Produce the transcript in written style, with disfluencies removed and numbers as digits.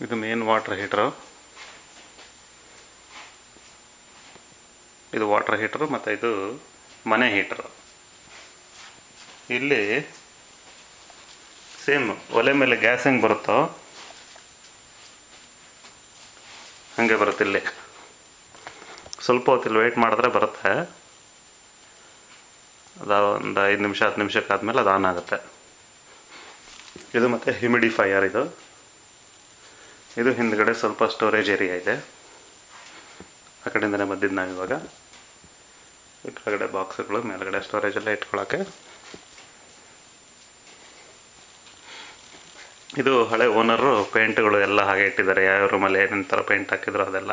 ಇದು main water heater. ಇದು water heater ಮತ್ತು ಇದು ಮನೆ ಹೀಟರು. ಇಲ್ಲಿ ಸೇಮ್ ಒಲೆ ಮೇಲೆ ಗ್ಯಾಸ್ ಹೆಂಗೆ ಬರುತ್ತೋ ಹಾಗೆ ಬರುತ್ತೆ. ಇಲ್ಲಿ ಸ್ವಲ್ಪ ಹೊತ್ತಿಲ್ಲಿ ವೆಯ್ಟ್ ಮಾಡಿದ್ರೆ ಬರುತ್ತೆ. ಅದು ಒಂದು 5 ನಿಮಿಷ 10 ನಿಮಿಷಕ್ಕಾದ್ಮೇಲೆ ಅದು ಆನ್ ಆಗುತ್ತೆ. ಇದು ಮತ್ತು ಹ್ಯೂಮಿಡಿಫೈಯರ್. ಇದು ಹಿಂದ್ಗಡೆ ಸ್ವಲ್ಪ ಸ್ಟೋರೇಜ್ ಏರಿಯಾ ಇದೆ. ಆ ಕಡೆಯಿಂದನೇ ಬಂದಿದ್ದು ನಾವು ಇವಾಗ. ಈ ಕೆಳಗಡೆ ಬಾಕ್ಸ್ಗಳು, ಮೇಲ್ಗಡೆ ಸ್ಟೋರೇಜೆಲ್ಲ ಇಟ್ಕೊಳ್ಳೋಕ್ಕೆ. ಇದು ಹಳೆ ಓನರು ಪೇಂಟ್ಗಳು ಎಲ್ಲ ಹಾಗೆ ಇಟ್ಟಿದ್ದಾರೆ. ಯಾವ ರೂಮಲ್ಲಿ ಏನೇನು ಥರ ಪೇಂಟ್ ಹಾಕಿದ್ರು ಅದೆಲ್ಲ.